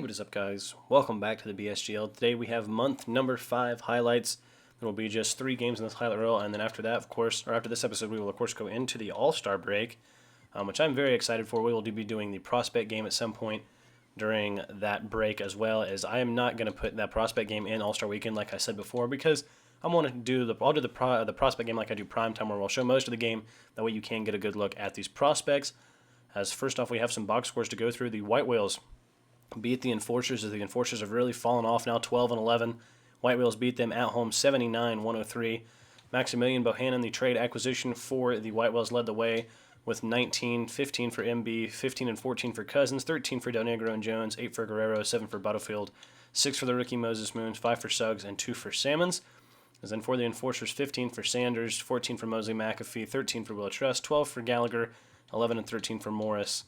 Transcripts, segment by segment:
what is up, guys? Welcome back to the BSGL. Today we have month number 5 highlights. There will be just 3 games in this highlight reel, and then after that, of course, or after this episode, we will of course go into the All-Star break, which I'm very excited for. We will be doing the prospect game at some point during that break, as well as I am not going to put that prospect game in All-Star weekend, like I said before, because I want to do the prospect game like I do primetime, where we'll show most of the game. That way, you can get a good look at these prospects. As first off, we have some box scores to go through. The White Whales beat the Enforcers, as the Enforcers have really fallen off now, 12-11. White Whales beat them at home 79-103. Maximilian Bohannon, the trade acquisition for the White Whales, led the way with 19-15 for MB, 15-14 for Cousins, 13 for Del Negro and Jones, 8 for Guerrero, 7 for Butterfield, 6 for the rookie Moses Moons, 5 for Suggs, and 2 for Salmons. As then for the Enforcers, 15 for Sanders, 14 for Mosley McAfee, 13 for Will Trust, 12 for Gallagher, 11 and 13 for Morris.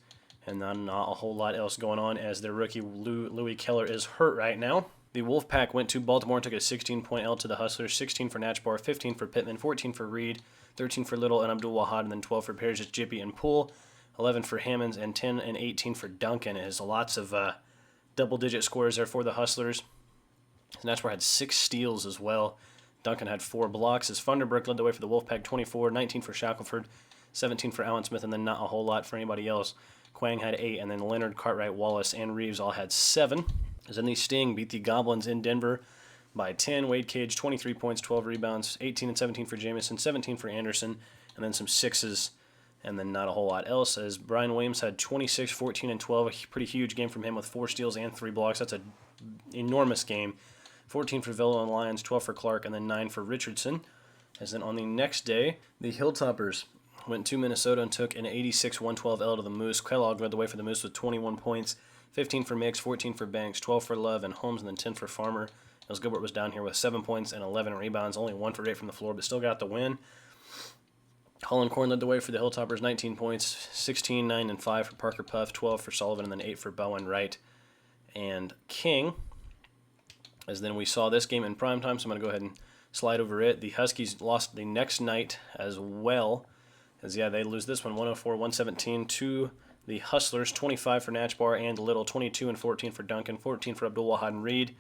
And then not a whole lot else going on, as their rookie Louis Keller is hurt right now. The Wolfpack went to Baltimore and took a 16-point L to the Hustlers, 16 for Natchbar, 15 for Pittman, 14 for Reed, 13 for Little and Abdul Wahad, and then 12 for Parrish, Jippy, and Poole, 11 for Hammonds, and 10 and 18 for Duncan. It has lots of double-digit scores there for the Hustlers. Natchbar had 6 steals as well. Duncan had 4 blocks, as Funderburk led the way for the Wolfpack, 24, 19 for Shackelford, 17 for Allen Smith, and then not a whole lot for anybody else. Quang had 8, and then Leonard, Cartwright, Wallace, and Reeves all had 7. As then the Sting beat the Goblins in Denver by 10. Wade Cage, 23 points, 12 rebounds, 18 and 17 for Jamison, 17 for Anderson, and then some 6s, and then not a whole lot else, as Brian Williams had 26, 14, and 12. A pretty huge game from him with 4 steals and 3 blocks. That's an enormous game. 14 for Villa and Lyons, 12 for Clark, and then 9 for Richardson. As then on the next day, the Hilltoppers went to Minnesota and took an 86-112 L to the Moose. Kellogg led the way for the Moose with 21 points, 15 for Mix, 14 for Banks, 12 for Love and Holmes, and then 10 for Farmer. As Gilbert was down here with 7 points and 11 rebounds, only 1 for 8 from the floor, but still got the win. Holland Corn led the way for the Hilltoppers, 19 points, 16, 9, and 5 for Parker Puff, 12 for Sullivan, and then 8 for Bowen, Wright, and King. As then we saw this game in primetime, so I'm going to go ahead and slide over it. The Huskies lost the next night as well. As they lose this one, 104-117 to the Hustlers, 25 for Natchbar and Little, 22 and 14 for Duncan, 14 for Abdul Wahad and Reed.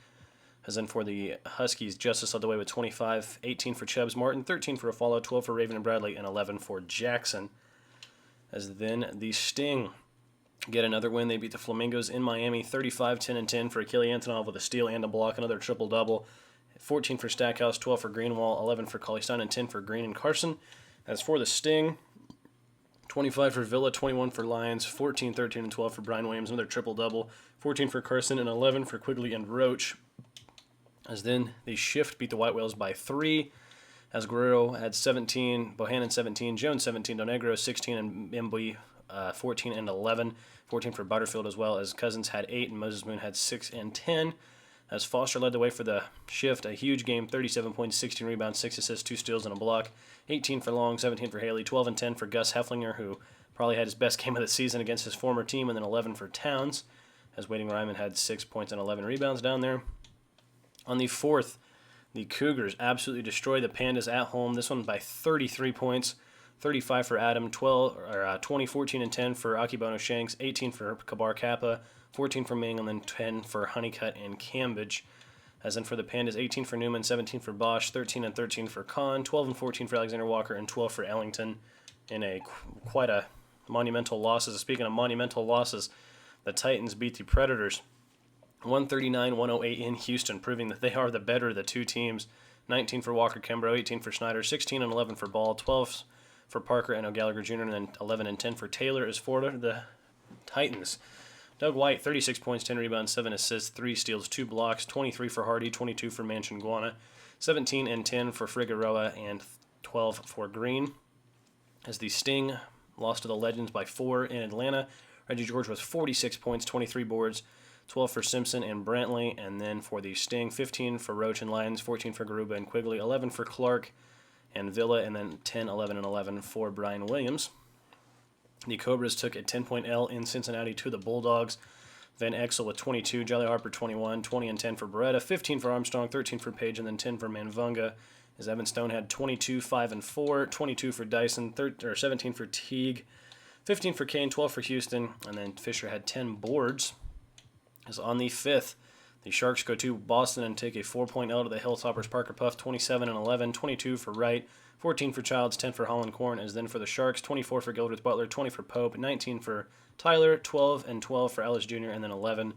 As then for the Huskies, Justice led the way with 25, 18 for Chubbs Martin, 13 for Afalo, 12 for Raven and Bradley, and 11 for Jackson. As then the Sting get another win. They beat the Flamingos in Miami, 35, 10, and 10 for Achille Antonov with a steal and a block, another triple-double, 14 for Stackhouse, 12 for Greenwall, 11 for Cauley-Stein, and 10 for Green and Carson. As for the Sting, 25 for Villa, 21 for Lyons, 14, 13, and 12 for Brian Williams, another triple-double, 14 for Carson, and 11 for Quigley and Roach. As then the Shift beat the White Whales by 3, as Guerrero had 17, Bohannon 17, Jones 17, Del Negro 16, and MB 14 and 11, 14 for Butterfield, as well as Cousins had 8, and Moses Moon had 6 and 10. As Foster led the way for the Shift, a huge game, 37 points, 16 rebounds, 6 assists, 2 steals, and a block. 18 for Long, 17 for Haley, 12 and 10 for Gus Hefflinger, who probably had his best game of the season against his former team, and then 11 for Towns, as Waiting Ryman had 6 points and 11 rebounds down there. On the 4th, the Cougars absolutely destroyed the Pandas at home, this one by 33 points, 35 for Adam, 20, 14, and 10 for Akibono Shanks, 18 for Kabar Kappa, 14 for Ming, and then 10 for Honeycutt and Cambridge. As then for the Pandas, 18 for Newman, 17 for Bosch, 13 and 13 for Kahn, 12 and 14 for Alexander Walker, and 12 for Ellington in quite a monumental losses. Speaking of monumental losses, the Titans beat the Predators 139-108 in Houston, proving that they are the better of the two teams. 19 for Walker Kimbrough, 18 for Schneider, 16 and 11 for Ball, 12 for Parker and O'Gallagher Jr., and then 11 and 10 for Taylor. As for the Titans, Doug White, 36 points, 10 rebounds, 7 assists, 3 steals, 2 blocks, 23 for Hardy, 22 for Manchin-Guana, 17 and 10 for Figueroa, and 12 for Green. As the Sting lost to the Legends by 4 in Atlanta, Reggie George with 46 points, 23 boards, 12 for Simpson and Brantley, and then for the Sting, 15 for Roach and Lyons, 14 for Garuba and Quigley, 11 for Clark and Villa, and then 10, 11, and 11 for Brian Williams. The Cobras took a 10-point L in Cincinnati to the Bulldogs. Van Exel with 22, Jolly Harper 21, 20 and 10 for Beretta, 15 for Armstrong, 13 for Page, and then 10 for Manvunga. As Evan Stone had 22, 5 and 4, 22 for Dyson, 17 for Teague, 15 for Kane, 12 for Houston, and then Fisher had 10 boards. As on the 5th, the Sharks go to Boston and take a 4-point L to the Hilltoppers. Parker Puff 27-11, 22 for Wright, 14 for Childs, 10 for Holland Corn. As then for the Sharks, 24 for Gilbert Butler, 20 for Pope, 19 for Tyler, 12 and 12 for Ellis Jr., and then 11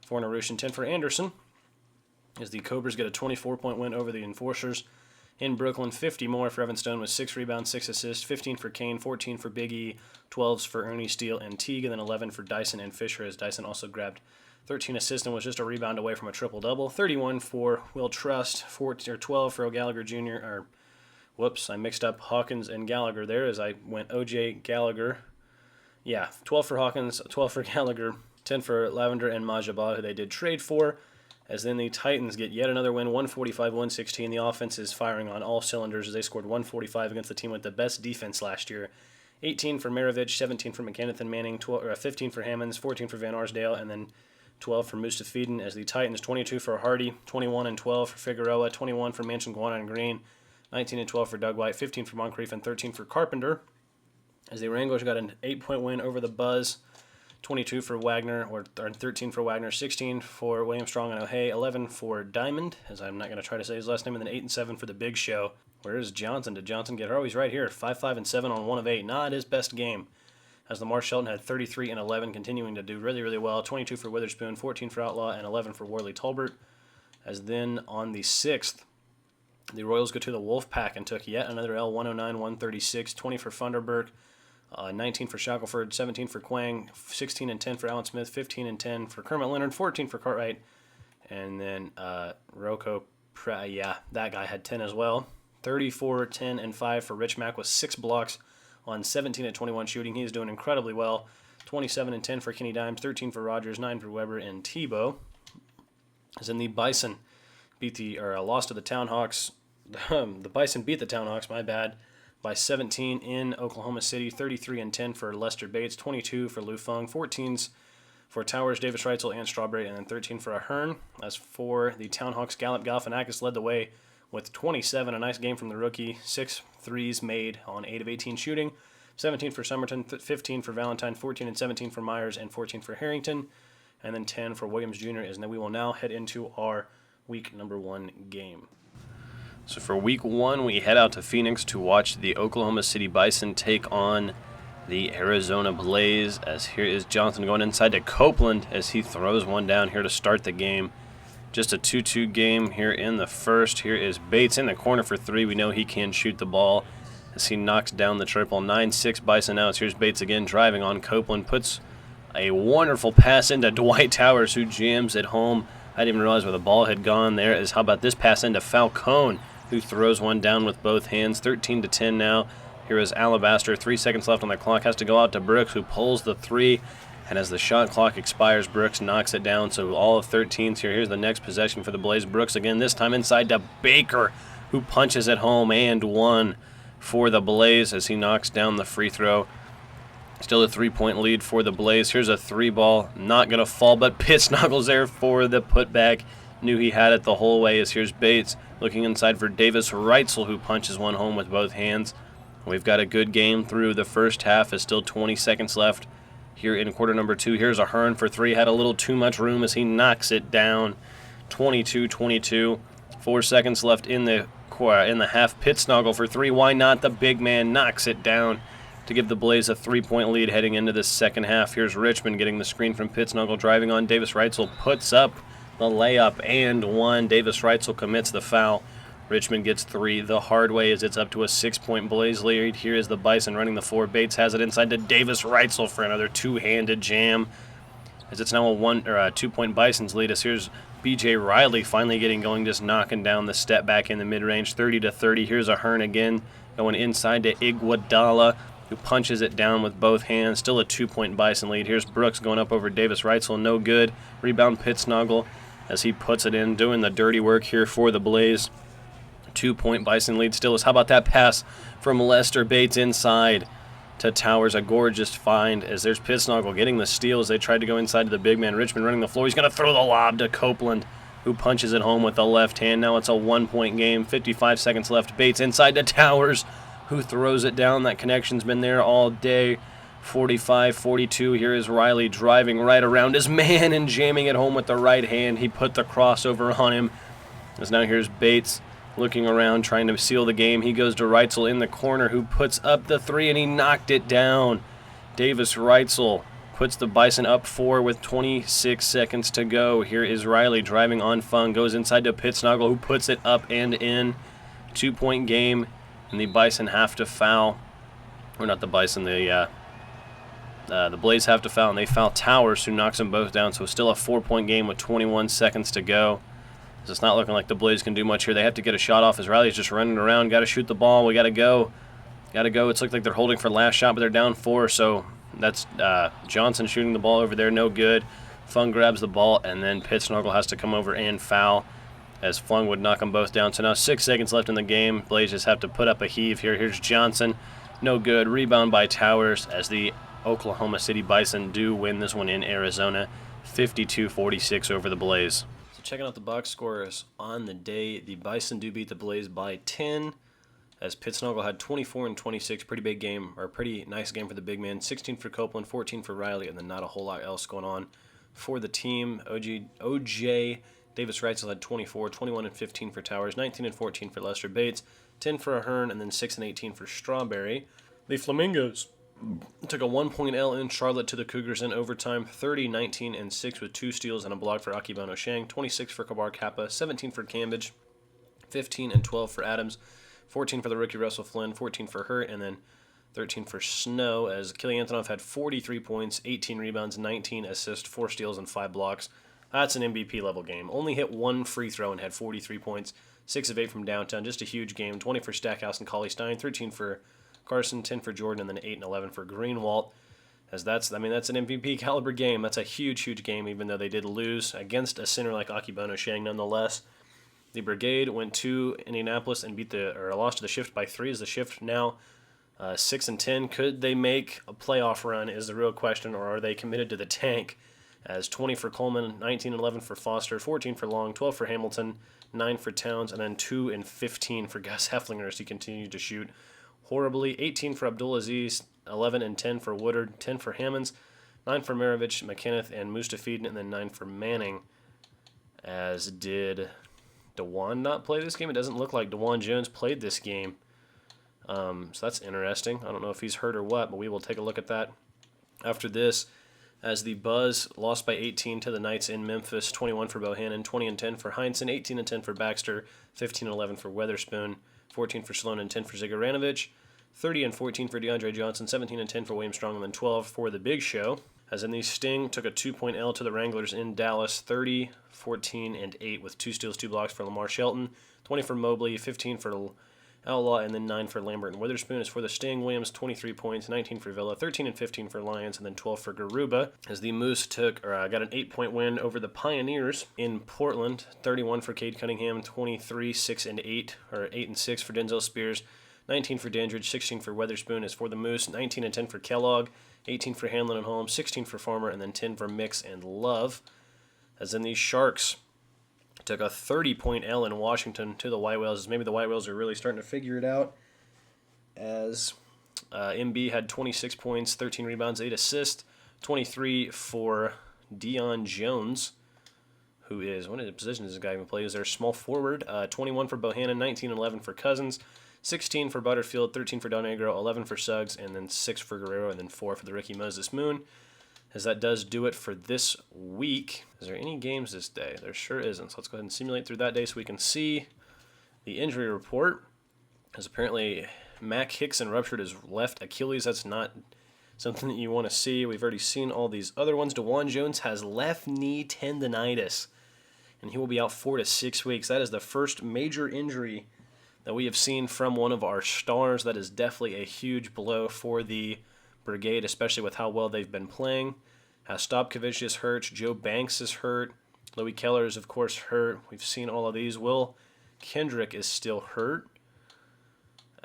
for Narushin, 10 for Anderson. As the Cobras get a 24-point win over the Enforcers in Brooklyn, 50 more for Evan Stone with 6 rebounds, 6 assists, 15 for Kane, 14 for Big E, 12s for Ernie Steele and Teague, and then 11 for Dyson and Fisher, as Dyson also grabbed 13 assists and was just a rebound away from a triple-double. 31 for Will Trust, 12 for O'Gallagher Jr., whoops, I mixed up Hawkins and Gallagher there as I went O.J. Gallagher. Yeah, 12 for Hawkins, 12 for Gallagher, 10 for Lavender and Majaba, who they did trade for. As then the Titans get yet another win, 145-116. The offense is firing on all cylinders as they scored 145 against the team with the best defense last year. 18 for Maravich, 17 for McKenneth and Manning, 15 for Hammonds, 14 for Van Arsdale, and then 12 for Mustafidin. As the Titans, 22 for Hardy, 21 and 12 for Figueroa, 21 for Manchin, Guana, and Green, 19 and 12 for Doug White, 15 for Moncrief, and 13 for Carpenter. As the Wranglers got an 8-point win over the Buzz, 22 for Wagner, or 13 for Wagner, 16 for William Strong and O'Hay, 11 for Diamond, as I'm not going to try to say his last name, and then 8 and 7 for the Big Show. Where is Johnson? Did Johnson get her? Oh, he's right here, 5 and 7 on 1 of 8. Not his best game, as Lamar Shelton had 33 and 11, continuing to do really, really well. 22 for Witherspoon, 14 for Outlaw, and 11 for Worley Tolbert. As then on the 6th, the Royals go to the Wolfpack and took yet another L, 109-136, 20 for Funderburk, 19 for Shackelford, 17 for Quang, 16 and 10 for Alan Smith, 15 and 10 for Kermit Leonard, 14 for Cartwright, and then Rocco, that guy had 10 as well. 34, 10, and 5 for Rich Mack with 6 blocks on 17 and 21 shooting. He is doing incredibly well. 27 and 10 for Kenny Dimes, 13 for Rogers, 9 for Weber and Tebow. As in the Bison lost to the Townhawks. The Bison beat the Townhawks, my bad, by 17 in Oklahoma City, 33 and 10 for Lester Bates, 22 for Lu Feng, 14s for Towers, Davis Reitzel, and Strawberry, and then 13 for Ahern. As for the Townhawks, Gallup Galifianakis led the way with 27, a nice game from the rookie, 6 threes made on 8 of 18 shooting, 17 for Somerton, 15 for Valentine, 14 and 17 for Myers, and 14 for Harrington, and then 10 for Williams Jr. And then we will now head into our week number 1 game. So for week 1, we head out to Phoenix to watch the Oklahoma City Bison take on the Arizona Blaze, as here is Johnson going inside to Copeland as he throws one down here to start the game. Just a 2-2 game here in the first. Here is Bates in the corner for 3. We know he can shoot the ball as he knocks down the triple. 9-6 Bison outs. Here's Bates again driving on Copeland. Puts a wonderful pass into Dwight Towers, who jams it home. I didn't even realize where the ball had gone there. As how about this pass into Falcone, who throws one down with both hands. 13-10 now. Here is Alabaster. 3 seconds left on the clock. Has to go out to Brooks, who pulls the 3. And as the shot clock expires, Brooks knocks it down. So all of 13s here. Here's the next possession for the Blaze. Brooks again, this time inside to Baker, who punches it home, and 1 for the Blaze as he knocks down the free throw. Still a 3-point lead for the Blaze. Here's a 3 ball. Not going to fall, but Pitsnuggles there for the putback. Knew he had it the whole way. As here's Bates looking inside for Davis Reitzel, who punches one home with both hands. We've got a good game through the first half. There's still 20 seconds left here in quarter number 2. Here's a Hearn for 3. Had a little too much room as he knocks it down. 22-22. 4 seconds left in the half. Pitsnuggle for 3. Why not? The big man knocks it down to give the Blaze a 3-point lead heading into the second half. Here's Richmond getting the screen from Pitsnuggle, driving on Davis Reitzel, puts up the layup and 1. Davis Reitzel commits the foul. Richmond gets 3 the hard way as it's up to a 6-point Blaze lead. Here is the Bison running the floor. Bates has it inside to Davis Reitzel for another two-handed jam, as it's now a 2-point Bison's lead. As here's B.J. Riley finally getting going, just knocking down the step back in the mid-range, 30-30. Here's a Hearn again going inside to Iguodala, who punches it down with both hands. Still a 2-point Bison lead. Here's Brooks going up over Davis Reitzel, no good. Rebound Pitsnuggle as he puts it in, doing the dirty work here for the Blaze. 2-point Bison lead still is. How about that pass from Lester Bates inside to Towers? A gorgeous find as there's Pitsnuggle getting the steal as they tried to go inside to the big man. Richmond running the floor. He's going to throw the lob to Copeland, who punches it home with the left hand. Now it's a 1-point game. 55 seconds left. Bates inside to Towers, who throws it down. That connection's been there all day 45-42. Here is Riley driving right around his man and jamming it home with the right hand. He put the crossover on him. As now here's Bates looking around, trying to seal the game. He goes to Reitzel in the corner, who puts up the three, and he knocked it down. Davis Reitzel puts the Bison up 4 with 26 seconds to go. Here is Riley driving on Fung, goes inside to Pitsnoggle, who puts it up and in. 2-point game, and the Bison have to foul. Or not the Bison, the Blaze have to foul, and they foul Towers, who knocks them both down. So still a 4-point game with 21 seconds to go. So it's not looking like the Blaze can do much here. They have to get a shot off as Riley's just running around. Got to shoot the ball. We got to go. Got to go. It's looked like they're holding for last shot, but they're down 4. So that's Johnson shooting the ball over there. No good. Fung grabs the ball, and then Pitsnoggle has to come over and foul as Flung would knock them both down. So now 6 seconds left in the game. Blaze just have to put up a heave here. Here's Johnson. No good. Rebound by Towers as the Oklahoma City Bison do win this one in Arizona. 52-46 over the Blaze. So checking out the box scores on the day, the Bison do beat the Blaze by 10, as Pitsnoggle had 24 and 26. Pretty big game, or pretty nice game for the big man. 16 for Copeland, 14 for Riley, and then not a whole lot else going on for the team. OJ Davis Reitzel had 24, 21 and 15 for Towers, 19 and 14 for Lester Bates, 10 for Ahern, and then 6 and 18 for Strawberry. The Flamingos took a 1-point L in Charlotte to the Cougars in overtime, 30, 19, and 6 with 2 steals and a block for Akebono Shang, 26 for Kabar Kappa, 17 for Cambridge, 15 and 12 for Adams, 14 for the rookie Russell Flynn, 14 for Hurt, and then 13 for Snow, as Killiantonov had 43 points, 18 rebounds, 19 assists, 4 steals, and 5 blocks. That's an MVP level game. Only hit 1 free throw and had 43 points, 6 of 8 from downtown. Just a huge game. 20 for Stackhouse and Cauley Stein, 13 for Carson, 10 for Jordan, and then 8 and 11 for Greenwalt. As that's an MVP caliber game. That's a huge, huge game, even though they did lose against a center like Akebono Shang nonetheless. The Brigade went to Indianapolis and lost to the Shift by 3. Is the Shift now 6 and 10? Could they make a playoff run is the real question, or are they committed to the tank? As 20 for Coleman, 19 and 11 for Foster, 14 for Long, 12 for Hamilton, 9 for Towns, and then 2 and 15 for Gus Hefflinger as he continued to shoot horribly. 18 for Abdulaziz, 11 and 10 for Woodard, 10 for Hammonds, 9 for Maravich, McKenneth, and Mustafid, and then 9 for Manning. As did DeJuan not play this game? It doesn't look like DeJuan Jones played this game. So that's interesting. I don't know if he's hurt or what, but we will take a look at that after this. As the Buzz lost by 18 to the Knights in Memphis, 21 for Bohannon, 20 and 10 for Heinsohn, 18 and 10 for Baxter, 15 and 11 for Weatherspoon, 14 for Sloan, and 10 for Zigaranovich, 30 and 14 for DeAndre Johnson, 17 and 10 for William Strong, and then 12 for the Big Show. As in the Sting took a 2-point L to the Wranglers in Dallas, 30, 14, and 8 with 2 steals, 2 blocks for Lamar Shelton, 20 for Mobley, 15 for Outlaw, and then 9 for Lambert and Witherspoon. As for the Sting, Williams 23 points, 19 for Villa, 13 and 15 for Lions, and then 12 for Garuba. As the Moose got an 8-point win over the Pioneers in Portland, 31 for Cade Cunningham, 23, 6 and 8 and 6 for Denzel Spears, 19 for Dandridge, 16 for Weatherspoon. As for the Moose, 19 and 10 for Kellogg, 18 for Hanlon and Holmes, 16 for Farmer, and then 10 for Mix and Love. As in the Sharks took a 30-point L in Washington to the White Whales. Maybe the White Whales are really starting to figure it out. As MB had 26 points, 13 rebounds, 8 assists, 23 for Deion Jones, who is, what position does this guy even play? Is there small forward? 21 for Bohannon, 19 and 11 for Cousins, 16 for Butterfield, 13 for Donegro, 11 for Suggs, and then 6 for Guerrero, and then 4 for the rookie Moses Moon. As that does do it for this week. Is there any games this day? There sure isn't. So let's go ahead and simulate through that day so we can see the injury report. As apparently Mac Hickson ruptured his left Achilles. That's not something that you want to see. We've already seen all these other ones. DeJuan Jones has left knee tendonitis, and he will be out 4 to 6 weeks. That is the first major injury that we have seen from one of our stars. That is definitely a huge blow for the Brigade, especially with how well they've been playing. Stopkovich is hurt. Joe Banks is hurt. Louis Keller is, of course, hurt. We've seen all of these. Will Kendrick is still hurt.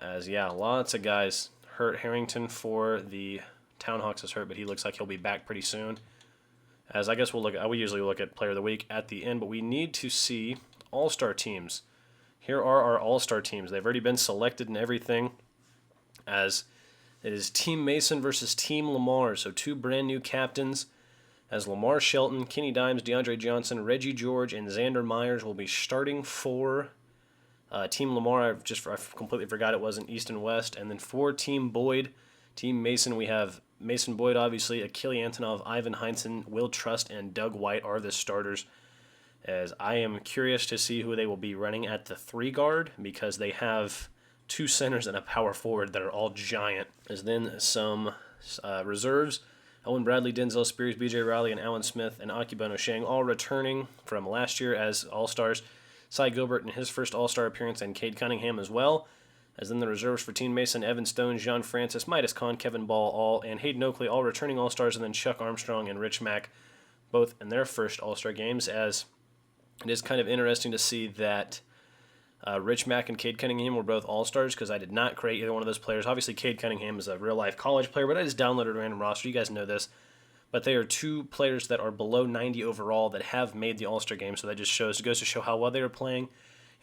Lots of guys hurt. Harrington for the Townhawks is hurt, but he looks like he'll be back pretty soon. As I guess we usually look at Player of the Week at the end, but we need to see All-Star teams. Here are our All-Star teams. They've already been selected and everything. As It is Team Mason versus Team Lamar, so two brand new captains. As Lamar Shelton, Kenny Dimes, DeAndre Johnson, Reggie George, and Xander Myers will be starting for Team Lamar. I completely forgot it wasn't East and West. And then for Team Boyd, Team Mason, we have Mason Boyd, obviously, Achille Antonov, Ivan Heinsohn, Will Trust, and Doug White are the starters. As I am curious to see who they will be running at the 3 guard, because they have 2 centers and a power forward that are all giant. As then some reserves, Owen Bradley, Denzel Spears, BJ Riley, and Alan Smith, and Akebono Shang all returning from last year as All-Stars. Cy Gilbert in his first All-Star appearance, and Cade Cunningham as well. As then the reserves for Team Mason, Evan Stone, John Francis, Midas Khan, Kevin Ball, and Hayden Oakley, all returning All-Stars, and then Chuck Armstrong and Rich Mack, both in their first All-Star games. As it is kind of interesting to see that Rich Mack and Cade Cunningham were both All-Stars, because I did not create either one of those players. Obviously, Cade Cunningham is a real-life college player, but I just downloaded a random roster. You guys know this. But they are 2 players that are below 90 overall that have made the All-Star game, so that just goes to show how well they are playing.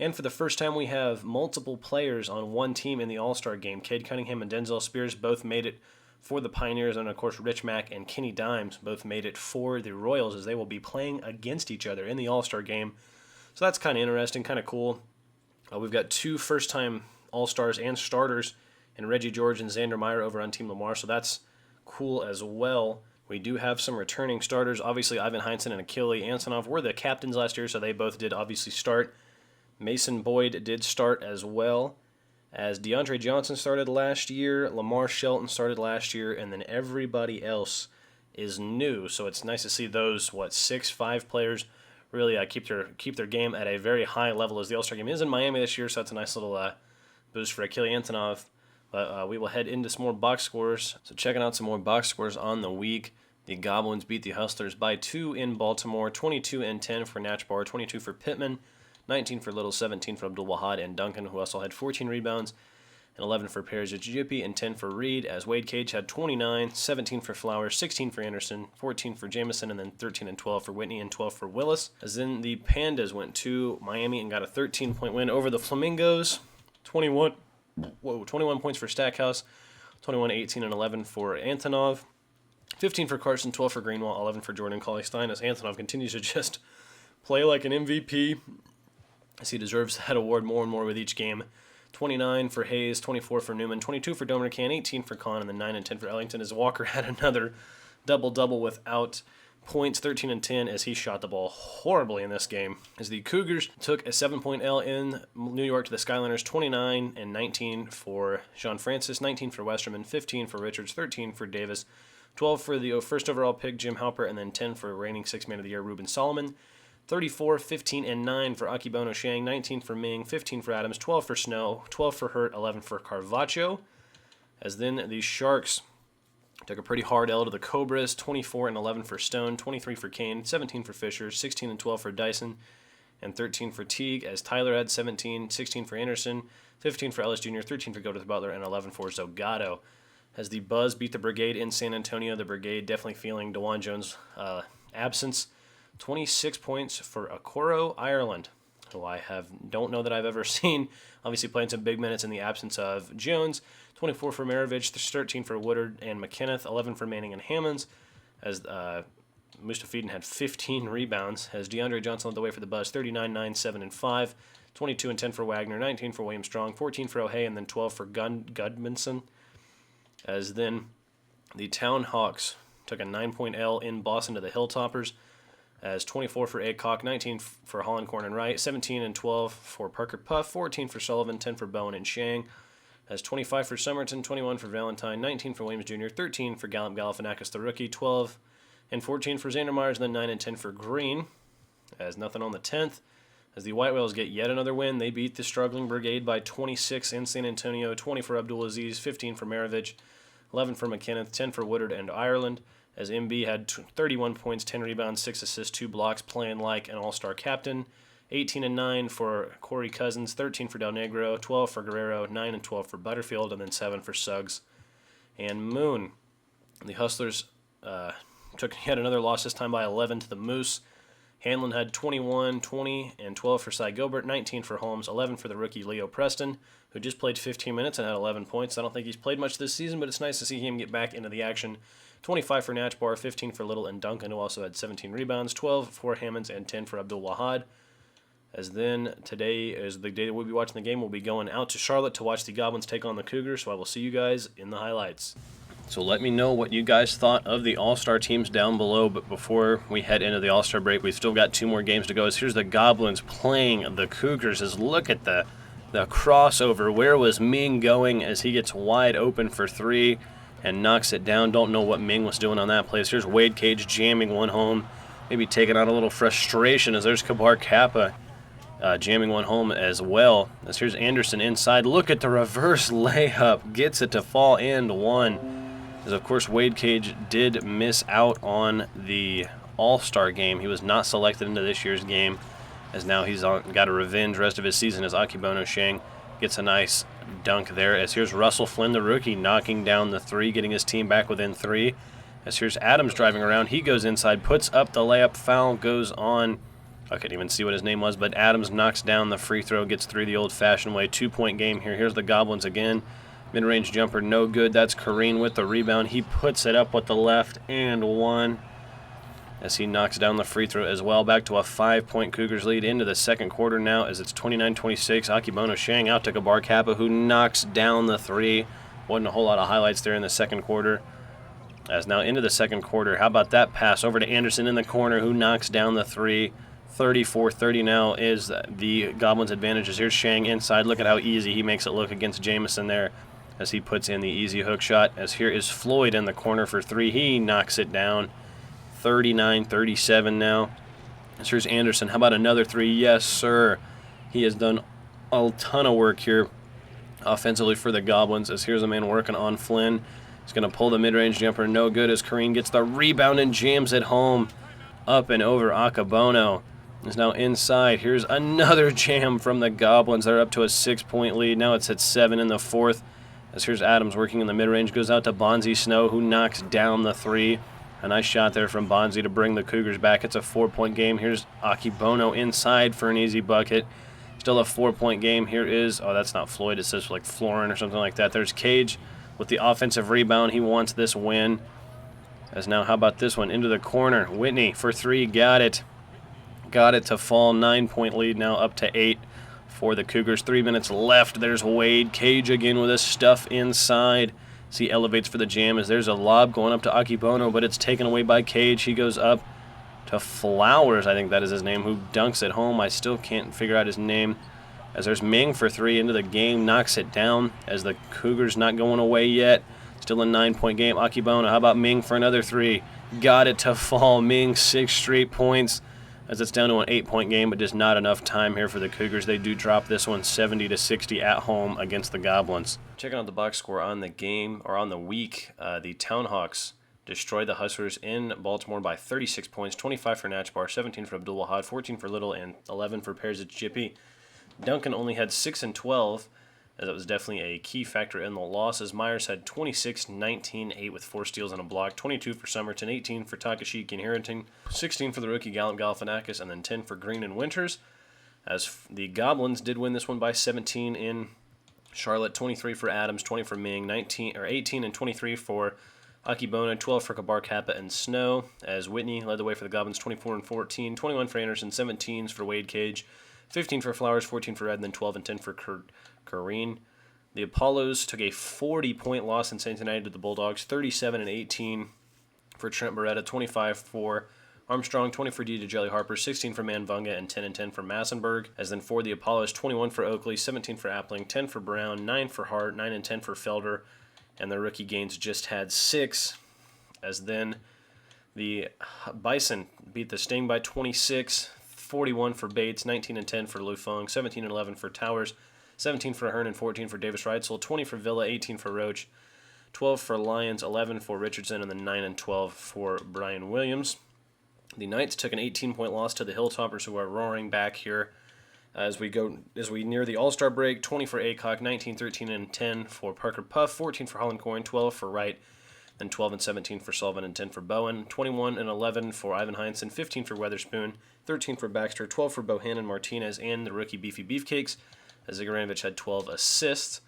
And for the first time, we have multiple players on one team in the All-Star game. Cade Cunningham and Denzel Spears both made it for the Pioneers, and of course Rich Mack and Kenny Dimes both made it for the Royals, as they will be playing against each other in the All-Star game. So that's kind of interesting, kind of cool. We've got 2 first-time All-Stars and starters in Reggie George and Xander Meyer over on Team Lamar, so that's cool as well. We do have some returning starters. Obviously, Ivan Heinsohn and Achille Antonov were the captains last year, so they both did obviously start. Mason Boyd did start as well, as DeAndre Johnson started last year, Lamar Shelton started last year, and then everybody else is new. So it's nice to see those, 6'5" players really keep their game at a very high level, as the All-Star game is in Miami this year, so that's a nice little boost for Achille Antonov. But we will head into some more box scores. So checking out some more box scores on the week. The Goblins beat the Hustlers by 2 in Baltimore, 22-10 for Natchbar, 22 for Pittman, 19 for Little, 17 for Abdul Wahad and Duncan, who also had 14 rebounds, and 11 for Perez Jippy, and 10 for Reed, as Wade Cage had 29, 17 for Flowers, 16 for Anderson, 14 for Jamison, and then 13 and 12 for Whitney, and 12 for Willis. As then the Pandas went to Miami and got a 13-point win over the Flamingos, 21 points for Stackhouse, 21, 18, and 11 for Antonov, 15 for Carson, 12 for Greenwald, 11 for Jordan Cauley-Stein, as Antonov continues to just play like an MVP, as he deserves that award more and more with each game. 29 for Hayes, 24 for Newman, 22 for Domercan, 18 for Kahn, and then 9 and 10 for Ellington, as Walker had another double-double without points, 13 and 10, as he shot the ball horribly in this game. As the Cougars took a 7-point L in New York to the Skyliners, 29 and 19 for Jean Francis, 19 for Westerman, 15 for Richards, 13 for Davis, 12 for the first overall pick, Jim Halper, and then 10 for reigning 6th man of the year, Ruben Solomon. 34, 15, and 9 for Akebono Shang, 19 for Ming, 15 for Adams, 12 for Snow, 12 for Hurt, 11 for Carvacho. As then the Sharks took a pretty hard L to the Cobras, 24 and 11 for Stone, 23 for Kane, 17 for Fisher, 16 and 12 for Dyson, and 13 for Teague, as Tyler had 17, 16 for Anderson, 15 for Ellis Jr., 13 for Godeth Butler, and 11 for Zogado. As the Buzz beat the Brigade in San Antonio, the Brigade definitely feeling DeJuan Jones' absence. 26 points for Okoro, Ireland, who don't know that I've ever seen, obviously playing some big minutes in the absence of Jones. 24 for Maravich, 13 for Woodard and McKenneth, 11 for Manning and Hammonds, as Mustafidin had 15 rebounds, as DeAndre Johnson led the way for the Buzz, 39, 9, 7, and 5, 22 and 10 for Wagner, 19 for William Strong, 14 for O'Hay, and then 12 for Gudmanson. As then the Town Hawks took a 9-point L in Boston to the Hilltoppers, as 24 for Aycock, 19 for Hollandcorn and Wright, 17 and 12 for Parker Puff, 14 for Sullivan, 10 for Bowen and Shang, as 25 for Somerton, 21 for Valentine, 19 for Williams Jr., 13 for Galifianakis the rookie, 12 and 14 for Xander Myers, and then 9 and 10 for Green, as nothing on the 10th. As the White Whales get yet another win, they beat the struggling Brigade by 26 in San Antonio, 20 for Abdulaziz, 15 for Maravich, 11 for McKenneth, 10 for Woodard and Ireland, as MB had 31 points, 10 rebounds, 6 assists, 2 blocks, playing like an all-star captain. 18 and 9 for Corey Cousins, 13 for Del Negro, 12 for Guerrero, 9 and 12 for Butterfield, and then 7 for Suggs and Moon. The Hustlers took yet another loss, this time by 11 to the Moose. Hanlon had 21, 20, and 12 for Cy Gilbert, 19 for Holmes, 11 for the rookie Leo Preston, who just played 15 minutes and had 11 points. I don't think he's played much this season, but it's nice to see him get back into the action. 25 for Natchbar, 15 for Little and Duncan, who also had 17 rebounds, 12 for Hammonds, and 10 for Abdul Wahad. As then, today is the day that we'll be watching the game. We'll be going out to Charlotte to watch the Goblins take on the Cougars, so I will see you guys in the highlights. So let me know what you guys thought of the All-Star teams down below, but before we head into the All-Star break, we've still got 2 more games to go. So here's the Goblins playing the Cougars. As look at the crossover. Where was Ming going as he gets wide open for 3 and knocks it down? Don't know what Ming was doing on that play. So here's Wade Cage jamming one home, maybe taking out a little frustration as there's Kabar Kappa jamming one home as well. As here's Anderson inside. Look at the reverse layup. Gets it to fall and one. As of course Wade Cage did miss out on the All-Star game. He was not selected into this year's game, as now he's got a revenge rest of his season as Akibono Shang gets a nice dunk there. As here's Russell Flynn, the rookie, knocking down the 3, getting his team back within 3. As here's Adams driving around. He goes inside, puts up the layup. Foul goes on. I couldn't even see what his name was, but Adams knocks down the free throw, gets 3 the old-fashioned way. 2-point game here. Here's the Goblins again. Mid-range jumper, no good. That's Kareem with the rebound. He puts it up with the left and 1 as he knocks down the free throw as well. Back to a 5-point Cougars lead into the second quarter now as it's 29-26. Akibono Shang out to Kabar Kappa, who knocks down the 3. Wasn't a whole lot of highlights there in the second quarter. As now into the second quarter, how about that pass over to Anderson in the corner, who knocks down the 3. 34-30 now is the Goblins' advantages. Here's Shang inside. Look at how easy he makes it look against Jamison there as he puts in the easy hook shot. As here is Floyd in the corner for 3. He knocks it down. 39-37 now. As here's Anderson. How about another 3? Yes, sir. He has done a ton of work here offensively for the Goblins. As here's a man working on Flynn. He's going to pull the mid-range jumper. No good as Kareem gets the rebound and jams it home. Up and over Akabono. Is now inside. Here's another jam from the Goblins. They're up to a 6-point lead. Now it's at 7 in the fourth. As here's Adams working in the mid-range. Goes out to Bonzi Snow, who knocks down the 3. A nice shot there from Bonzi to bring the Cougars back. It's a 4-point game. Here's Akibono inside for an easy bucket. Still a 4-point game. Here is, oh, that's not Floyd. It says like Florin or something like that. There's Cage with the offensive rebound. He wants this win. As now, how about this one? Into the corner. Whitney for 3. Got it. Got it to fall. 9-point lead now up to 8 for the Cougars. 3 minutes left. There's Wade Cage again with his stuff inside. As he elevates for the jam as there's a lob going up to Akibono, but it's taken away by Cage. He goes up to Flowers, I think that is his name, who dunks it home. I still can't figure out his name. As there's Ming for 3 into the game, knocks it down as the Cougars not going away yet. Still a 9-point game. Akibono, how about Ming for another 3? Got it to fall. Ming, 6 straight points as it's down to an 8-point game, but just not enough time here for the Cougars. They do drop this one 70-60 at home against the Goblins. Checking out the box score on the game, or on the week, the Townhawks destroyed the Hustlers in Baltimore by 36 points, 25 for Natchbar, 17 for Abdul Wahad, 14 for Little, and 11 for Perzic Jippy. Duncan only had 6 and 12, as that was definitely a key factor in the losses. Myers had 26, 19, 8 with 4 steals and a block, 22 for Somerton, 18 for Takashiki and Harrington, 16 for the rookie Gallant Galifianakis, and then 10 for Green and Winters. As the Goblins did win this one by 17 in Charlotte, 23 for Adams, 20 for Ming, 18 and 23 for Akibona, 12 for Kabar Kappa and Snow, as Whitney led the way for the Goblins, 24 and 14, 21 for Anderson, 17s for Wade Cage, 15 for Flowers, 14 for Red, and then 12 and 10 for Kareen. The Apollos took a 40-point loss in Cincinnati to the Bulldogs, 37 and 18 for Trent Beretta, 25 for Armstrong, 20 for D. Jelly Harper, 16 for Manvunga, and 10 and 10 for Massenberg. As then for the Apollos, 21 for Oakley, 17 for Appling, 10 for Brown, 9 for Hart, 9 and 10 for Felder, and the rookie Gaines just had 6. As then the Bison beat the Sting by 26, 41 for Bates, 19 and 10 for Lufeng, 17 and 11 for Towers, 17 for Hearn and 14 for Davis Reitzel, 20 for Villa, 18 for Roach, 12 for Lyons, 11 for Richardson, and then 9 and 12 for Brian Williams. The Knights took an 18-point loss to the Hilltoppers, who are roaring back here as we near the All-Star break. 20 for Aycock, 19, 13, and 10 for Parker Puff, 14 for Holland Coyne, 12 for Wright, then 12 and 17 for Sullivan, and 10 for Bowen, 21 and 11 for Ivan Heinz, and 15 for Weatherspoon, 13 for Baxter, 12 for Bohannon Martinez and the rookie Beefy Beefcakes, as Zigaranovich had 12 assists.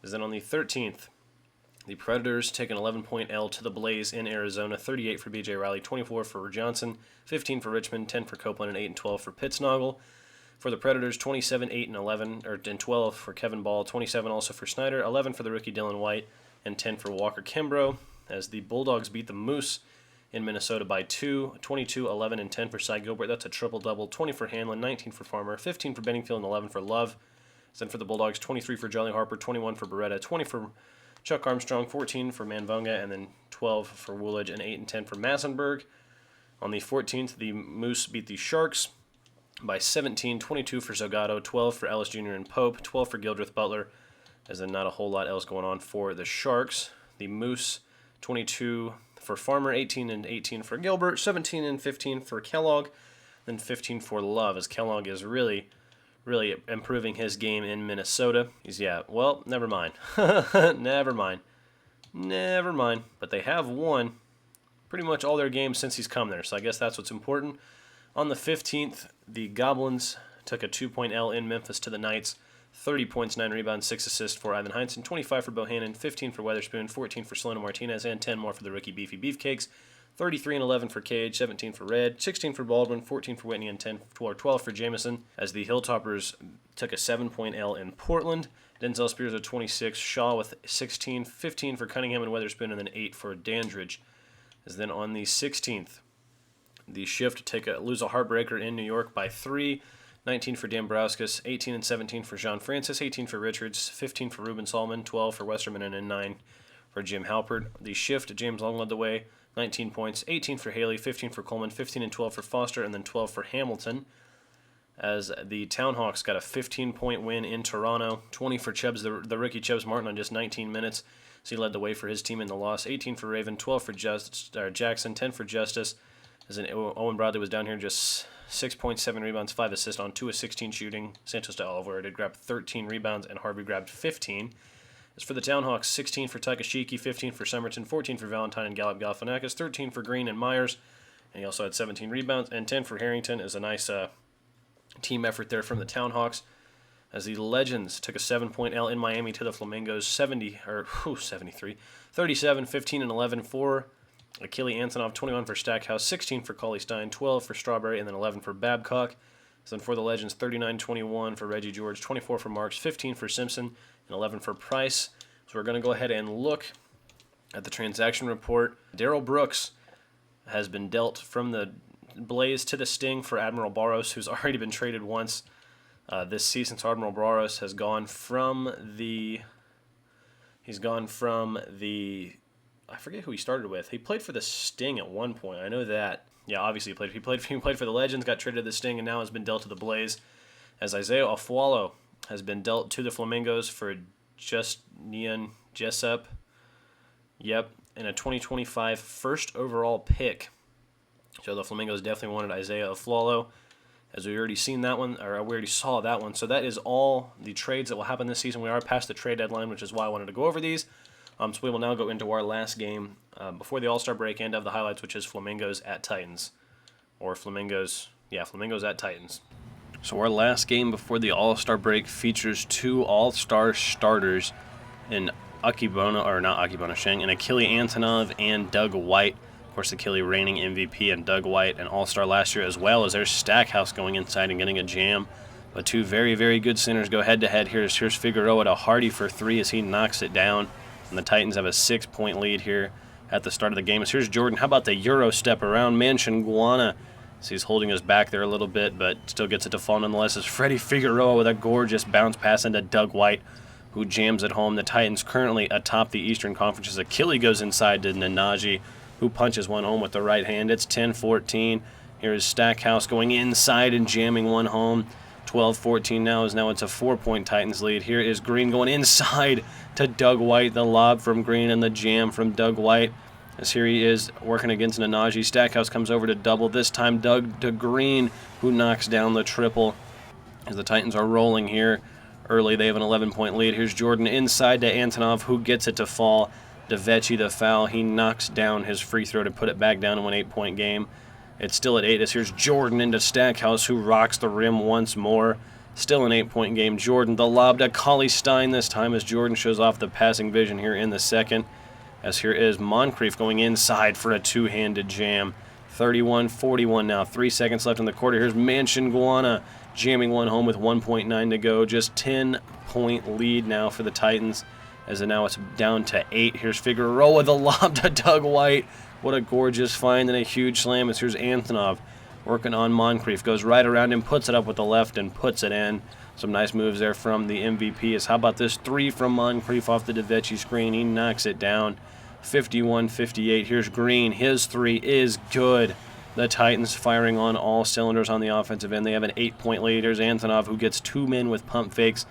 As then on the 13th, the Predators take an 11-point L to the Blaze in Arizona, 38 for B.J. Riley, 24 for Johnson, 15 for Richmond, 10 for Copeland, and 8 and 12 for Pittsnoggle. For the Predators, 27, 8, and 11, and 12 for Kevin Ball, 27 also for Snyder, 11 for the rookie Dylan White, and 10 for Walker Kimbrough, as the Bulldogs beat the Moose in Minnesota by 2, 22, 11, and 10 for Cy Gilbert. That's a triple-double, 20 for Hanlon, 19 for Farmer, 15 for Benningfield, and 11 for Love. Then for the Bulldogs, 23 for Jolly Harper, 21 for Beretta, 20 for Chuck Armstrong, 14 for Manvonga, and then 12 for Woolidge, and 8 and 10 for Massenberg. On the 14th, the Moose beat the Sharks by 17, 22 for Zagato, 12 for Ellis Jr. and Pope, 12 for Gildreth Butler, as then not a whole lot else going on for the Sharks. The Moose, 22 for Farmer, 18 and 18 for Gilbert, 17 and 15 for Kellogg, then 15 for Love, as Kellogg is really improving his game in Minnesota. Well, never mind. Never mind. But they have won pretty much all their games since he's come there, so I guess that's what's important. On the 15th, the Goblins took a 2-point L in Memphis to the Knights, 30 points, 9 rebounds, 6 assists for Ivan Heinsohn, 25 for Bohannon, 15 for Weatherspoon, 14 for Solano Martinez, and 10 more for the rookie Beefy Beefcakes. 33 and 11 for Cage, 17 for Red, 16 for Baldwin, 14 for Whitney, and 12 for Jameson, as the Hilltoppers took a 7-point L in Portland. Denzel Spears with 26, Shaw with 16, 15 for Cunningham and Weatherspoon, and then 8 for Dandridge. As then on the 16th, the Shift lose a heartbreaker in New York by 3, 19 for Dambrauskas, 18 and 17 for John Francis, 18 for Richards, 15 for Ruben Solomon, 12 for Westerman, and then 9 for Jim Halpert. The Shift, James Long led the way, 19 points, 18 for Haley, 15 for Coleman, 15 and 12 for Foster, and then 12 for Hamilton. As the Townhawks got a 15-point win in Toronto, 20 for Chubbs, the rookie Chubbs Martin on just 19 minutes. So he led the way for his team in the loss. 18 for Raven, 12 for Jackson, 10 for Justice. As in Owen Bradley was down here, just 6.7 rebounds, 5 assists on 2 of 16 shooting. Santos de Oliveira did grab 13 rebounds, and Harvey grabbed 15. As for the Townhawks, 16 for Takashiki, 15 for Somerton, 14 for Valentine and Gallup Galifianakis, 13 for Green and Myers, and he also had 17 rebounds, and 10 for Harrington. Is a nice team effort there from the Townhawks. As the Legends took a 7-point L in Miami to the Flamingos, 73, 37, 15, and 11 for Achille Antonov, 21 for Stackhouse, 16 for Cauley Stein, 12 for Strawberry, and then 11 for Babcock. So then for the Legends, 39-21 for Reggie George, 24 for Marks, 15 for Simpson, and 11 for Price. So we're going to go ahead and look at the transaction report. Darrell Brooks has been dealt from the Blaze to the Sting for Admiral Barros, who's already been traded once this season. So Admiral Barros has gone from the... I forget who he started with. He played for the Sting at one point. I know that. Yeah, obviously he played for the Legends, got traded to the Sting, and now has been dealt to the Blaze. As Isaiah Afualo has been dealt to the Flamingos for just Neon Jessup. Yep, and a 2025 first overall pick. So the Flamingos definitely wanted Isaiah Afualo, as we already seen that one, or we already saw that one. So that is all the trades that will happen this season. We are past the trade deadline, which is why I wanted to go over these. So we will now go into our last game before the All-Star break and of the highlights, which is Flamingos at Titans. Flamingos at Titans. So our last game before the All-Star break features 2 All-Star starters in Sheng, and Achille Antonov and Doug White. Of course, Achille reigning MVP, and Doug White an All-Star last year, as well as there's Stackhouse going inside and getting a jam. But 2 very, very good centers go head-to-head. Here's Figueroa to Hardy for 3 as he knocks it down. And the Titans have a 6-point lead here at the start of the game. So here's Jordan. How about the Euro step around Manchinguana? So he's holding us back there a little bit, but still gets it to fall nonetheless. As Freddie Figueroa with a gorgeous bounce pass into Doug White, who jams it home. The Titans currently atop the Eastern Conference as Achille goes inside to Nanaji, who punches one home with the right hand. It's 10-14. Here's Stackhouse going inside and jamming one home. 12-14 now it's a 4-point Titans lead. Here is Green going inside to Doug White. The lob from Green and the jam from Doug White. As here he is working against Nanaji. Stackhouse comes over to double. This time Doug to Green, who knocks down the triple. As the Titans are rolling here early, they have an 11-point lead. Here's Jordan inside to Antonov, who gets it to fall. DeVecchi the foul. He knocks down his free throw to put it back down to an 8-point game. It's still at 8 as here's Jordan into Stackhouse, who rocks the rim once more. Still an 8-point game. Jordan, the lob to Cauley Stein this time as Jordan shows off the passing vision here in the second. As here is Moncrief going inside for a two-handed jam. 31-41 now. 3 seconds left in the quarter. Here's Manchiguana jamming one home with 1.9 to go. Just 10-point lead now for the Titans. As now it's down to 8. Here's Figueroa, the lob to Doug White. What a gorgeous find and a huge slam. As here's Antonov working on Moncrief. Goes right around him, puts it up with the left, and puts it in. Some nice moves there from the MVP. How about this 3 from Moncrief off the DeVecchi screen? He knocks it down. 51-58. Here's Green. His 3 is good. The Titans firing on all cylinders on the offensive end. They have an 8-point lead. Here's Antonov, who gets 2 men with pump fakes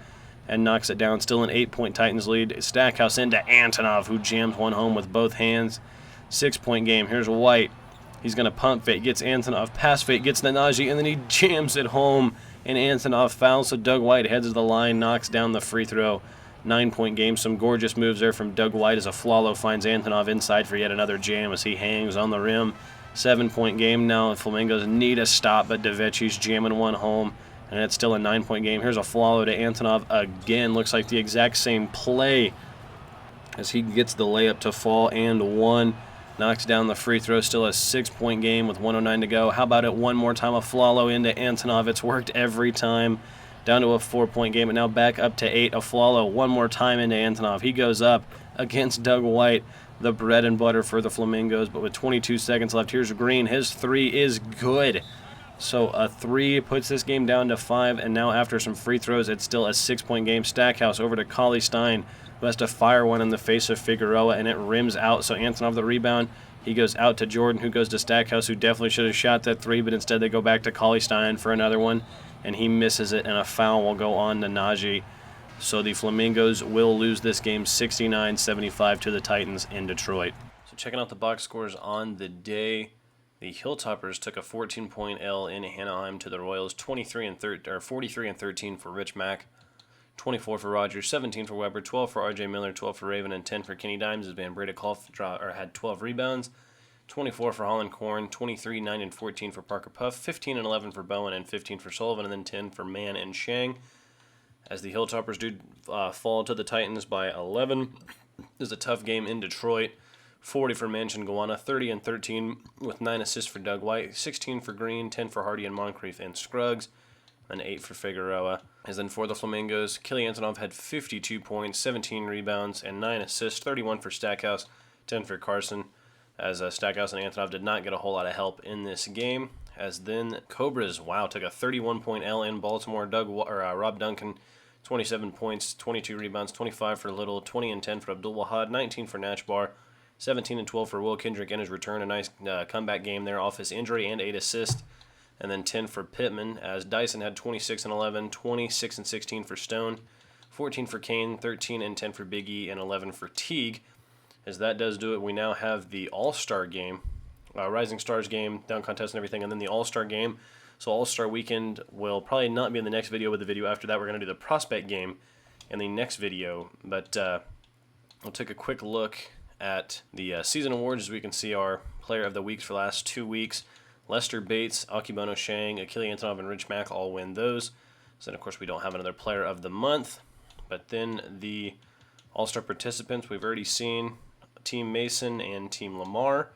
and knocks it down. Still an 8-point Titans lead. Stackhouse into Antonov, who jams one home with both hands. 6-point game. Here's White. He's going to pump fake. Gets Antonov. Pass fake. Gets Nanaji. And then he jams it home. And Antonov fouls. So Doug White heads to the line. Knocks down the free throw. 9-point game. Some gorgeous moves there from Doug White as a Flalo finds Antonov inside for yet another jam as he hangs on the rim. 7-point game now. The Flamingos need a stop, but DeVecchi's jamming one home. And it's still a 9-point game. Here's a Flalo to Antonov again. Looks like the exact same play as he gets the layup to fall and one. Knocks down the free throw. Still a 6-point game with 1:09 to go. How about it one more time? A Flalo into Antonov. It's worked every time. Down to a 4-point game, and now back up to 8. A Flalo one more time into Antonov. He goes up against Doug White, the bread and butter for the Flamingos. But with 22 seconds left, here's Green. His 3 is good. So a 3 puts this game down to 5, and now after some free throws, it's still a 6-point game. Stackhouse over to Cauley Stein, who has to fire one in the face of Figueroa, and it rims out. So Antonov the rebound. He goes out to Jordan, who goes to Stackhouse, who definitely should have shot that 3, but instead they go back to Cauley Stein for another one, and he misses it, and a foul will go on to Najee. So the Flamingos will lose this game 69-75 to the Titans in Detroit. So checking out the box scores on the day, the Hilltoppers took a 14-point L in Anaheim to the Royals, 43-13 for Rich Mack, 24 for Rogers, 17 for Weber, 12 for R.J. Miller, 12 for Raven, and 10 for Kenny Dimes, as Van Breda had 12 rebounds, 24 for Holland Korn, 23, 9, and 14 for Parker Puff, 15 and 11 for Bowen, and 15 for Sullivan, and then 10 for Mann and Shang. As the Hilltoppers do fall to the Titans by 11. This is a tough game in Detroit. 40 for Manchiguana, 30 and 13 with 9 assists for Doug White, 16 for Green, 10 for Hardy and Moncrief and Scruggs, and 8 for Figueroa. As then for the Flamingos, Killy Antonov had 52 points, 17 rebounds, and 9 assists, 31 for Stackhouse, 10 for Carson, as Stackhouse and Antonov did not get a whole lot of help in this game. As then Cobras, took a 31-point L in Baltimore. Rob Duncan, 27 points, 22 rebounds, 25 for Little, 20 and 10 for Abdul Wahad, 19 for Natchbar, 17 and 12 for Will Kendrick in his return. A nice comeback game there off his injury, and 8 assists. And then 10 for Pittman, as Dyson had 26 and 11, 26 and 16 for Stone, 14 for Kane, 13 and 10 for Big E, and 11 for Teague. As that does do it, we now have the All-Star game, Rising Stars game, dunk contest and everything, and then the All-Star game. So All-Star Weekend will probably not be in the next video, but the video after that we're going to do the Prospect game in the next video. But we'll take a quick look at the season awards, as we can see our player of the weeks for the last 2 weeks. Lester Bates, Akibono Shang, Achille Antonov, and Rich Mack all win those. So then, of course, we don't have another player of the month. But then the All-Star participants we've already seen, Team Mason and Team Lamar.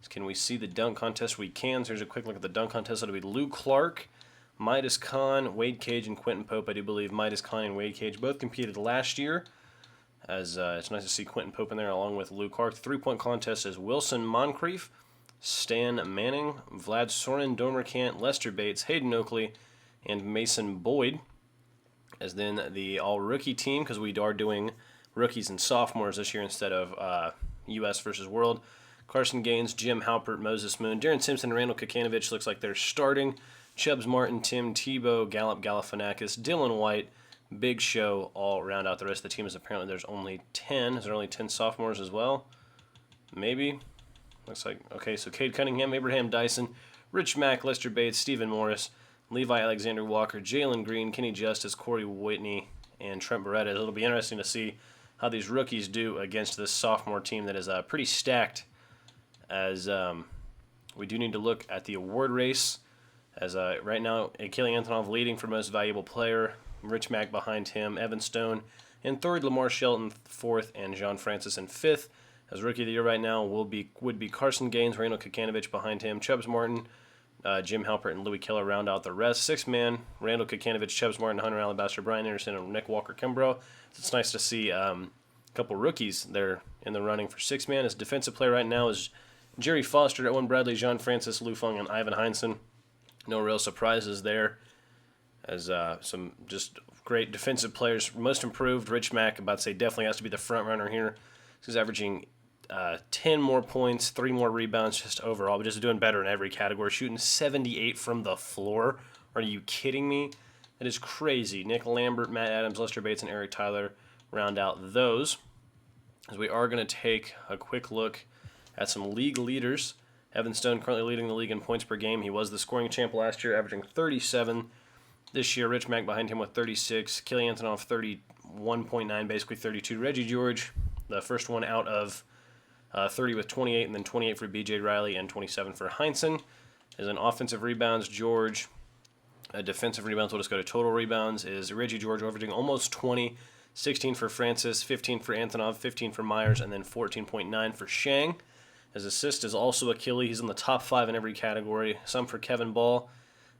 So can we see the dunk contest? We can. So here's a quick look at the dunk contest. It'll be Lou Clark, Midas Khan, Wade Cage, and Quentin Pope. I do believe Midas Khan and Wade Cage both competed last year. As it's nice to see Quentin Pope in there along with Lou Clark. The three-point contest is Wilson Moncrief, Stan Manning, Vlad Sorin, Domercant, Lester Bates, Hayden Oakley, and Mason Boyd. As then the all-rookie team, because we are doing rookies and sophomores this year instead of U.S. versus World. Carson Gaines, Jim Halpert, Moses Moon, Darren Simpson, and Randall Kakanovich looks like they're starting. Chubbs Martin, Tim Tebow, Gallup Galifianakis, Dylan White, Big Show all round out the rest of the team. Is apparently there's only 10. Is there only 10 sophomores as well? Maybe. Looks like, okay, so Cade Cunningham, Abraham Dyson, Rich Mack, Lester Bates, Stephen Morris, Levi Alexander Walker, Jalen Green, Kenny Justice, Corey Whitney, and Trent Beretta. It'll be interesting to see how these rookies do against this sophomore team that is pretty stacked, as we do need to look at the award race. As right now, Akili Antonov leading for most valuable player, Rich Mack behind him, Evan Stone in third, Lamar Shelton fourth, and John Francis in fifth. As Rookie of the Year right now would be Carson Gaines, Randall Kikanovich behind him, Chubbs Martin, Jim Halpert, and Louis Keller round out the rest. Sixth man, Randall Kikanovich, Chubbs Martin, Hunter Alabaster, Brian Anderson, and Nick Walker-Kimbrough. It's nice to see a couple rookies there in the running for sixth man. His defensive player right now is Jerry Foster, Owen Bradley, John Francis, Lou Fung, and Ivan Heinsohn. No real surprises there, as some just great defensive players. Most improved, Rich Mack, about to say, definitely has to be the front runner here. He's averaging 10 more points, 3 more rebounds just overall, but just doing better in every category. Shooting 78 from the floor. Are you kidding me? That is crazy. Nick Lambert, Matt Adams, Lester Bates, and Eric Tyler round out those. As we are going to take a quick look at some league leaders. Evan Stone currently leading the league in points per game. He was the scoring champ last year, averaging 37. This year, Rich Mack behind him with 36. Akili Antonov, 31.9, basically 32. Reggie George, the first one out of 30 with 28, and then 28 for B.J. Riley and 27 for Heinsohn. As in offensive rebounds, George. Defensive rebounds, we'll just go to total rebounds, is Reggie George averaging almost 20. 16 for Francis, 15 for Antonov, 15 for Myers, and then 14.9 for Shang. His assist is also Akili. He's in the top 5 in every category. Some for Kevin Ball,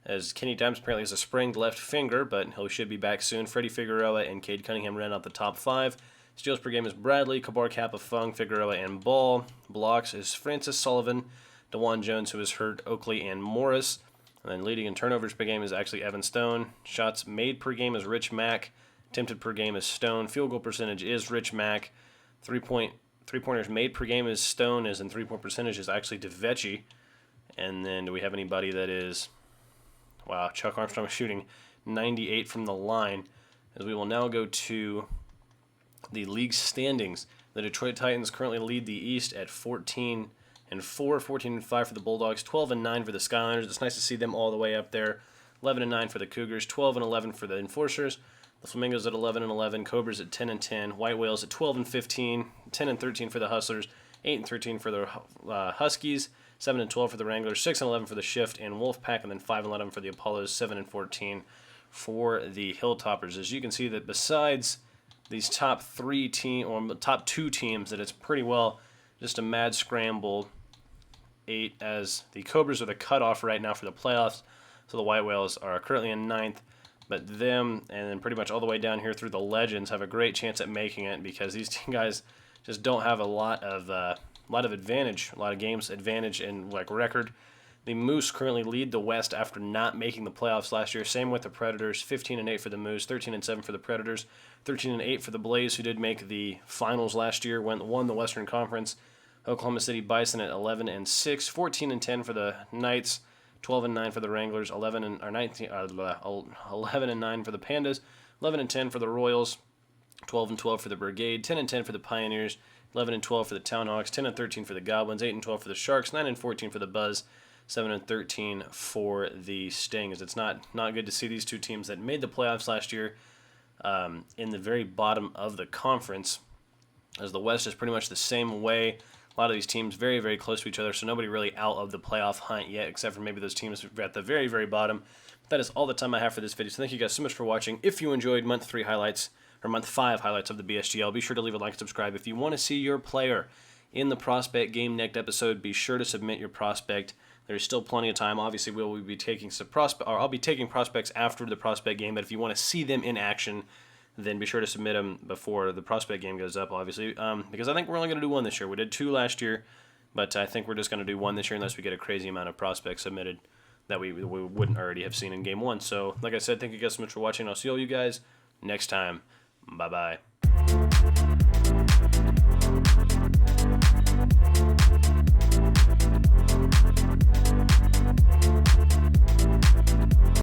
as Kenny Dimes apparently has a sprained left finger, but he should be back soon. Freddie Figueroa and Cade Cunningham ran out the top 5. Steals per game is Bradley, Kabar Kappa, Fung, Figueroa, and Ball. Blocks is Francis Sullivan, DeJuan Jones, who is hurt, Oakley, and Morris. And then leading in turnovers per game is actually Evan Stone. Shots made per game is Rich Mack. Attempted per game is Stone. Field goal percentage is Rich Mack. Three-pointers made per game is Stone, as in three-point percentage is actually DeVecchi. And then do we have anybody that is... Wow, Chuck Armstrong shooting 98 from the line. As we will now go to the league standings. The Detroit Titans currently lead the East at 14-4, 14-5 for the Bulldogs, 12-9 for the Skyliners. It's nice to see them all the way up there. 11-9 for the Cougars, 12-11 for the Enforcers. The Flamingos at 11-11, Cobras at 10-10, White Whales at 12-15, 10-13 for the Hustlers, 8-13 for the Huskies, 7-12 for the Wranglers, 6-11 for the Shift and Wolfpack, and then 5-11 for the Apollos, 7-14 for the Hilltoppers. As you can see, that besides these top 2 teams, that it's pretty well just a mad scramble. 8, as the Cobras are the cutoff right now for the playoffs, so the White Whales are currently in 9th. But them, and then pretty much all the way down here through the Legends, have a great chance at making it, because these guys just don't have a lot of advantage, a lot of games advantage in like record. The Moose currently lead the West after not making the playoffs last year. Same with the Predators, 15-8 for the Moose, 13-7 for the Predators, 13-8 for the Blaze, who did make the finals last year, won the Western Conference. Oklahoma City Bison at 11-6, 14-10 for the Knights. 12-9 for the Wranglers, 11-9 for the Pandas, 11-10 for the Royals, 12-12 for the Brigade, 10-10 for the Pioneers, 11-12 for the Townhawks, 10-13 for the Goblins, 8-12 for the Sharks, 9-14 for the Buzz, 7-13 for the Stings. It's not good to see these two teams that made the playoffs last year in the very bottom of the conference, as the West is pretty much the same way. A lot of these teams very, very close to each other, so nobody really out of the playoff hunt yet, except for maybe those teams at the very, very bottom. But that is all the time I have for this video, so thank you guys so much for watching. If you enjoyed Month 5 highlights of the BSGL, be sure to leave a like and subscribe. If you want to see your player in the prospect game next episode, be sure to submit your prospect. There's still plenty of time. Obviously, we'll be taking I'll be taking prospects after the prospect game, but if you want to see them in action, then be sure to submit them before the prospect game goes up, obviously, because I think we're only going to do 1 this year. We did 2 last year, but I think we're just going to do 1 this year unless we get a crazy amount of prospects submitted that we wouldn't already have seen in Game 1. So, like I said, thank you guys so much for watching. I'll see all you guys next time. Bye-bye.